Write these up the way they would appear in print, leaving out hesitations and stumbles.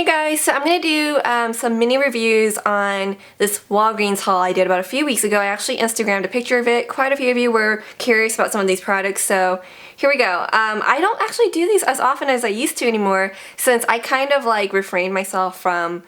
Hey guys, so I'm going to do some mini reviews on this Walgreens haul I did about a few weeks ago. I actually Instagrammed a picture of it. Quite a few of you were curious about some of these products, so here we go. I don't actually do these as often as I used to anymore since I kind of like refrained myself from,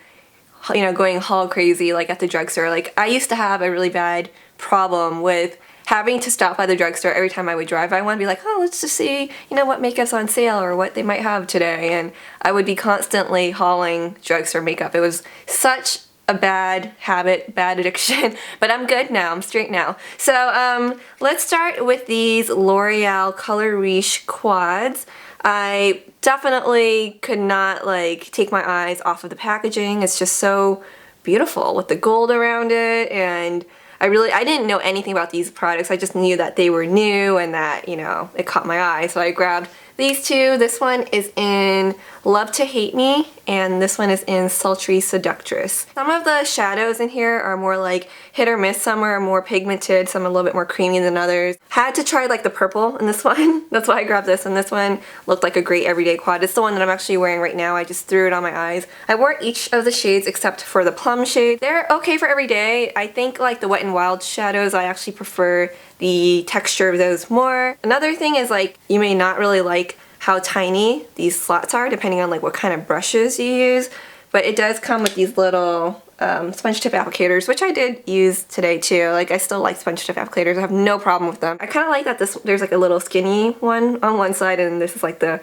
you know, going haul crazy like at the drugstore. Like I used to have a really bad problem with having to stop by the drugstore every time I would drive. I want to be like, oh, let's just see, you know, what makeup's on sale or what they might have today. And I would be constantly hauling drugstore makeup. It was such a bad habit, bad addiction, but I'm good now. I'm straight now. So let's start with these L'Oreal Color Riche quads. I definitely could not like take my eyes off of the packaging. It's just so beautiful with the gold around it, and I didn't know anything about these products. I just knew that they were new and that, you know, it caught my eye. So I grabbed these two. This one is in Love to Hate Me, and this one is in Sultry Seductress. Some of the shadows in here are more like hit or miss. Some are more pigmented, some are a little bit more creamy than others. Had to try like the purple in this one. That's why I grabbed this, and this one looked like a great everyday quad. It's the one that I'm actually wearing right now. I just threw it on my eyes. I wore each of the shades except for the plum shade. They're okay for every day. I think like the Wet n Wild shadows, I actually prefer the texture of those more. Another thing is like you may not really like how tiny these slots are depending on like what kind of brushes you use, but it does come with these little sponge tip applicators, which I did use today too. Like I still like sponge tip applicators. I have no problem with them. I kind of like that there's like a little skinny one on one side, and this is like the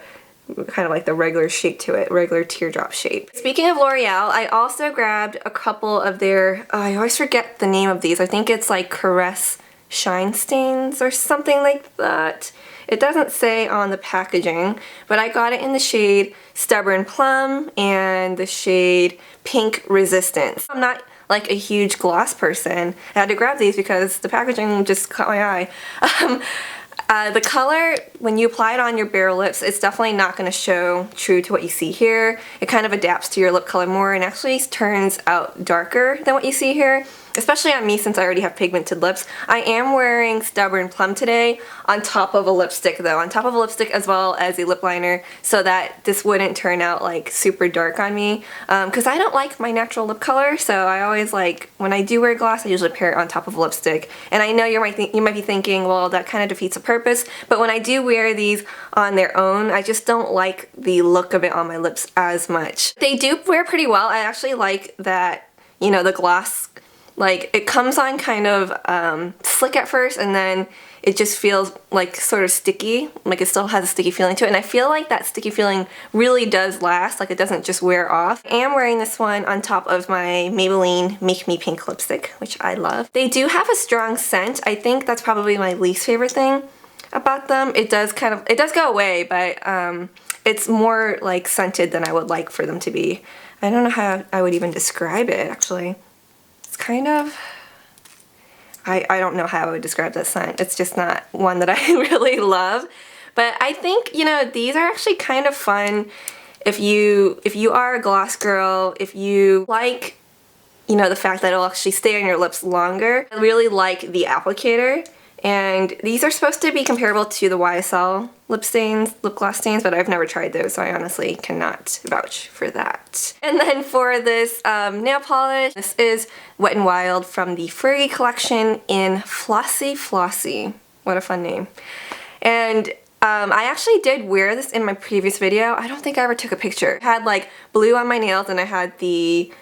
kind of like the regular shape to it, regular teardrop shape. Speaking of L'Oreal, I also grabbed a couple of their, I always forget the name of these. I think it's like Caress Shine Stains or something like that. It doesn't say on the packaging, but I got it in the shade Stubborn Plum and the shade Pink Resistance. I'm not like a huge gloss person. I had to grab these because the packaging just caught my eye. The color, when you apply it on your bare lips, it's definitely not going to show true to what you see here. It kind of adapts to your lip color more and actually turns out darker than what you see here. Especially on me since I already have pigmented lips. I am wearing Stubborn Plum today on top of a lipstick though. On top of a lipstick as well as a lip liner so that this wouldn't turn out like super dark on me. Because I don't like my natural lip color, so I always like, when I do wear gloss, I usually pair it on top of a lipstick. And I know you might be thinking, well, that kind of defeats the purpose. But when I do wear these on their own, I just don't like the look of it on my lips as much. They do wear pretty well. I actually like that, you know, the gloss, like it comes on kind of slick at first, and then it just feels like sort of sticky, like it still has a sticky feeling to it, and I feel like that sticky feeling really does last, like it doesn't just wear off. I am wearing this one on top of my Maybelline Make Me Pink lipstick, which I love. They do have a strong scent. I think that's probably my least favorite thing about them. It does go away, but it's more like scented than I would like for them to be. I don't know how I would even describe it actually. Kind of, I don't know how I would describe that scent. It's just not one that I really love. But I think, you know, these are actually kind of fun if you are a gloss girl, if you like, you know, the fact that it'll actually stay on your lips longer. I really like the applicator. And these are supposed to be comparable to the YSL lip gloss stains, but I've never tried those, so I honestly cannot vouch for that. And then for this nail polish, this is Wet n Wild from the Fergie collection in Flossy Flossy. What a fun name. And I actually did wear this in my previous video. I don't think I ever took a picture. I had like blue on my nails, and I had the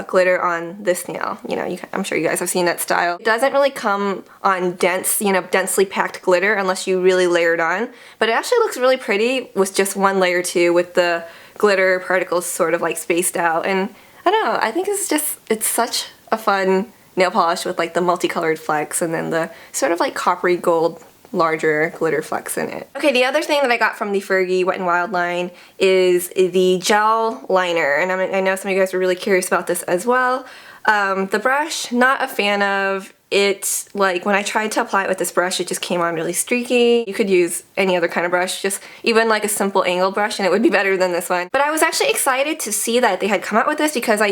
glitter on this nail. You know, I'm sure you guys have seen that style. It doesn't really come on dense, you know, densely packed glitter unless you really layer it on, but it actually looks really pretty with just one layer too, with the glitter particles sort of like spaced out. And I don't know, I think it's such a fun nail polish with like the multicolored flecks and then the sort of like coppery gold larger glitter flecks in it. Okay, the other thing that I got from the Fergie Wet n Wild line is the gel liner, and I know some of you guys were really curious about this as well. The brush, not a fan of. It, like, when I tried to apply it with this brush, it just came on really streaky. You could use any other kind of brush, just even like a simple angled brush, and it would be better than this one. But I was actually excited to see that they had come out with this because I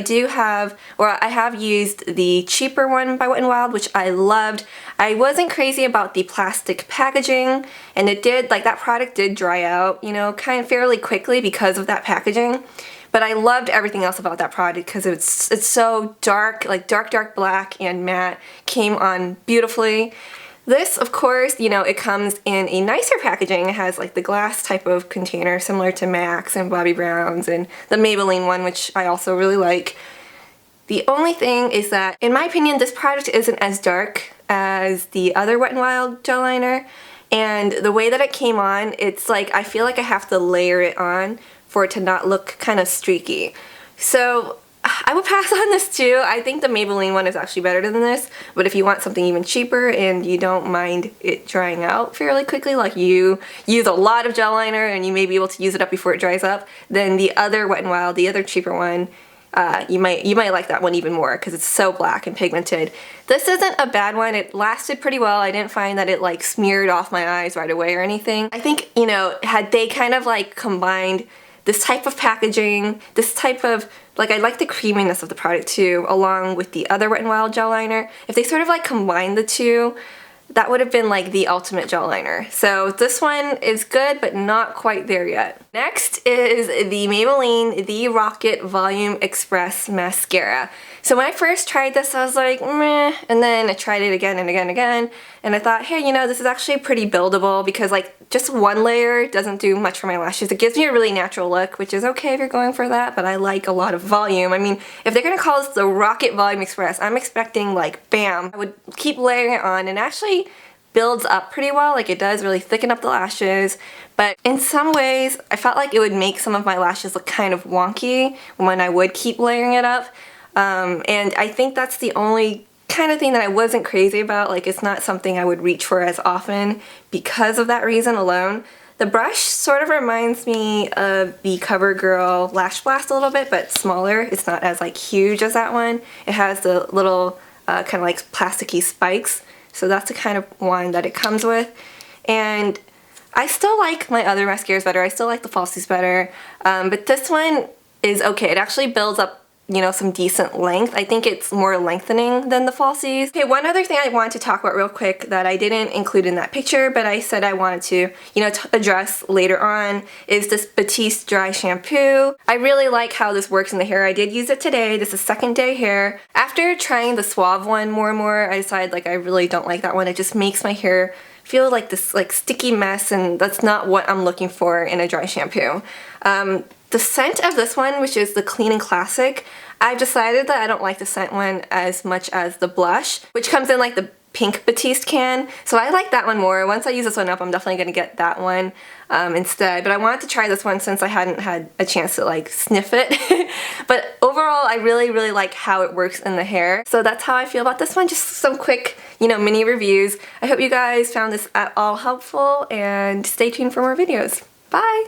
have used the cheaper one by Wet n Wild, which I loved. I wasn't crazy about the plastic packaging, and it did, like, that product did dry out, you know, kind of fairly quickly because of that packaging. But I loved everything else about that product because it's so dark, like dark black and matte, came on beautifully. This, of course, you know, it comes in a nicer packaging. It has like the glass type of container similar to MAC's and Bobbi Brown's and the Maybelline one, which I also really like. The only thing is that, in my opinion, this product isn't as dark as the other Wet n Wild gel liner, and the way that it came on, it's like I feel like I have to layer it on for it to not look kind of streaky. So I would pass on this too. I think the Maybelline one is actually better than this, but if you want something even cheaper and you don't mind it drying out fairly quickly, like you use a lot of gel liner and you may be able to use it up before it dries up, then the other Wet n Wild, the other cheaper one, you might like that one even more because it's so black and pigmented. This isn't a bad one. It lasted pretty well. I didn't find that it like smeared off my eyes right away or anything. I think, you know, had they kind of like combined this type of packaging, this type of, like, I like the creaminess of the product too, along with the other Wet n Wild gel liner. If they sort of like combined the two, that would have been like the ultimate gel liner. So this one is good, but not quite there yet. Next is the Maybelline The Rocket Volume Express Mascara. So when I first tried this, I was like, meh, and then I tried it again and again, and I thought, hey, you know, this is actually pretty buildable because like just one layer doesn't do much for my lashes. It gives me a really natural look, which is okay if you're going for that, but I like a lot of volume. I mean, if they're gonna call this the Rocket Volume Express, I'm expecting like, bam. I would keep layering it on, and actually builds up pretty well. Like, it does really thicken up the lashes, but in some ways I felt like it would make some of my lashes look kind of wonky when I would keep layering it up. And I think that's the only kind of thing that I wasn't crazy about. Like, it's not something I would reach for as often because of that reason alone. The brush sort of reminds me of the CoverGirl Lash Blast a little bit, but smaller. It's not as like huge as that one. It has the little kind of like plasticky spikes. So that's the kind of one that it comes with. And I still like my other mascaras better. I still like the falsies better. But this one is okay. It actually builds up, you know, some decent length. I think it's more lengthening than the falsies. Okay, one other thing I wanted to talk about real quick that I didn't include in that picture, but I said I wanted to, you know, address later on, is this Batiste Dry Shampoo. I really like how this works in the hair. I did use it today. This is second day hair. After trying the Suave one more and more, I decided like I really don't like that one. It just makes my hair feel like this like sticky mess, and that's not what I'm looking for in a dry shampoo. The scent of this one, which is the Clean and Classic, I've decided that I don't like the scent one as much as the blush, which comes in like the pink Batiste can. So I like that one more. Once I use this one up, I'm definitely going to get that one instead. But I wanted to try this one since I hadn't had a chance to like sniff it. But overall, I really like how it works in the hair. So that's how I feel about this one. Just some quick, you know, mini reviews. I hope you guys found this at all helpful, and stay tuned for more videos. Bye!